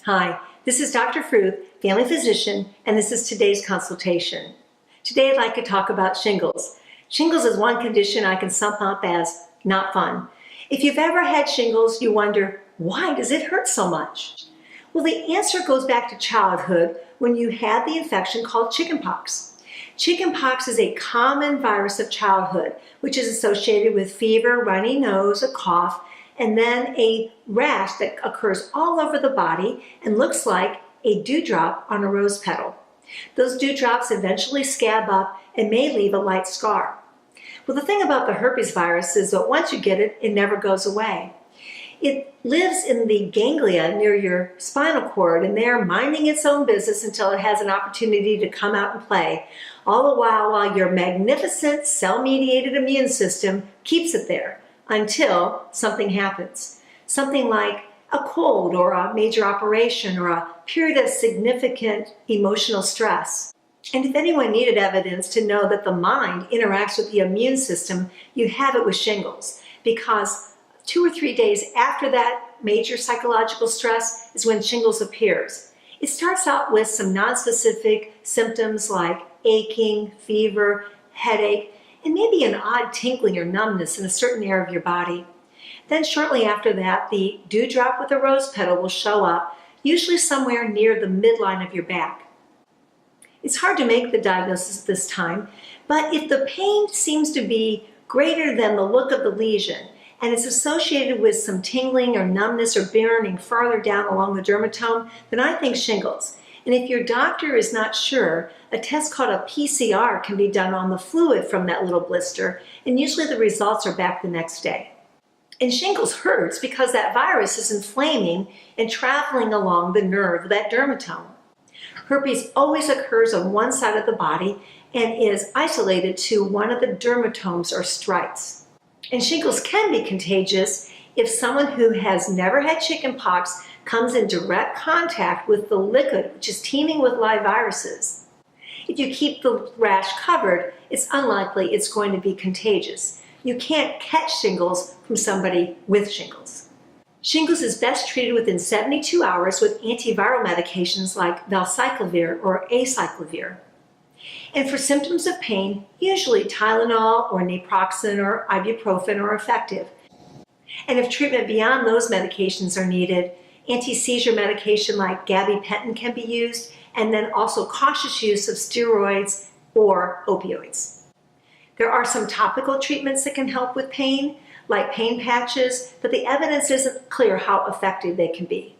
Hi, this is Dr. Fruth, family physician, and this is today's consultation. Today I'd like to talk about shingles. Shingles is one condition I can sum up as not fun. If you've ever had shingles, you wonder, why does it hurt so much? Well, the answer goes back to childhood when you had the infection called chickenpox. Chickenpox is a common virus of childhood, which is associated with fever, runny nose, a cough, and then a rash that occurs all over the body and looks like a dewdrop on a rose petal. Those dewdrops eventually scab up and may leave a light scar. Well, the thing about the herpes virus is that once you get it, it never goes away. It lives in the ganglia near your spinal cord, and they're minding its own business until it has an opportunity to come out and play, all the while your magnificent cell-mediated immune system keeps it there until something happens. Something like a cold or a major operation or a period of significant emotional stress. And if anyone needed evidence to know that the mind interacts with the immune system, you have it with shingles, because 2 or 3 days after that major psychological stress is when shingles appears. It starts out with some nonspecific symptoms like aching, fever, headache, and maybe an odd tingling or numbness in a certain area of your body. Then shortly after that, the dewdrop with a rose petal will show up, usually somewhere near the midline of your back. It's hard to make the diagnosis at this time, but if the pain seems to be greater than the look of the lesion, and it's associated with some tingling or numbness or burning farther down along the dermatome, then I think shingles. And if your doctor is not sure, a test called a PCR can be done on the fluid from that little blister, and usually the results are back the next day. And shingles hurts because that virus is inflaming and traveling along the nerve, that dermatome. Herpes always occurs on one side of the body and is isolated to one of the dermatomes or stripes. And shingles can be contagious if someone who has never had chickenpox comes in direct contact with the liquid, which is teeming with live viruses. If you keep the rash covered, it's unlikely it's going to be contagious. You can't catch shingles from somebody with shingles. Shingles is best treated within 72 hours with antiviral medications like valcyclovir or acyclovir. And for symptoms of pain, usually Tylenol or naproxen or ibuprofen are effective. And if treatment beyond those medications are needed, anti-seizure medication like gabapentin can be used, and then also cautious use of steroids or opioids. There are some topical treatments that can help with pain, like pain patches, but the evidence isn't clear how effective they can be.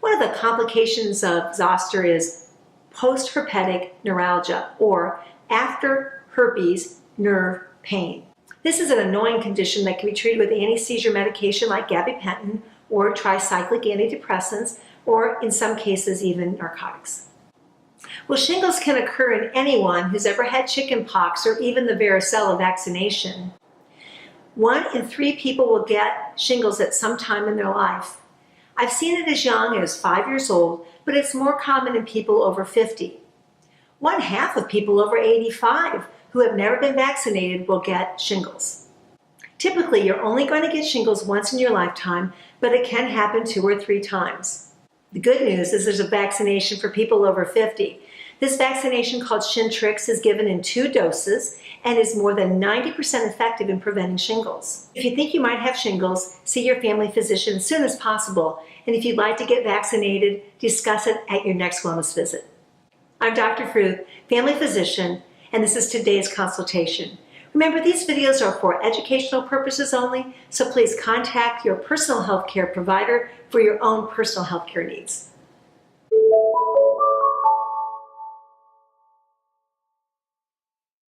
One of the complications of zoster is post-herpetic neuralgia, or after herpes nerve pain. This is an annoying condition that can be treated with anti-seizure medication like gabapentin or tricyclic antidepressants, or in some cases even narcotics. Well, shingles can occur in anyone who's ever had chickenpox or even the varicella vaccination. 1 in 3 people will get shingles at some time in their life. I've seen it as young as 5 years old, but it's more common in people over 50. 1/2 of people over 85 who have never been vaccinated will get shingles. Typically, you're only going to get shingles once in your lifetime, but it can happen 2 or 3 times. The good news is there's a vaccination for people over 50. This vaccination called Shintrix is given in 2 doses and is more than 90% effective in preventing shingles. If you think you might have shingles, see your family physician as soon as possible. And if you'd like to get vaccinated, discuss it at your next wellness visit. I'm Dr. Fruth, family physician, and this is today's consultation. Remember, these videos are for educational purposes only, so please contact your personal health care provider for your own personal health care needs.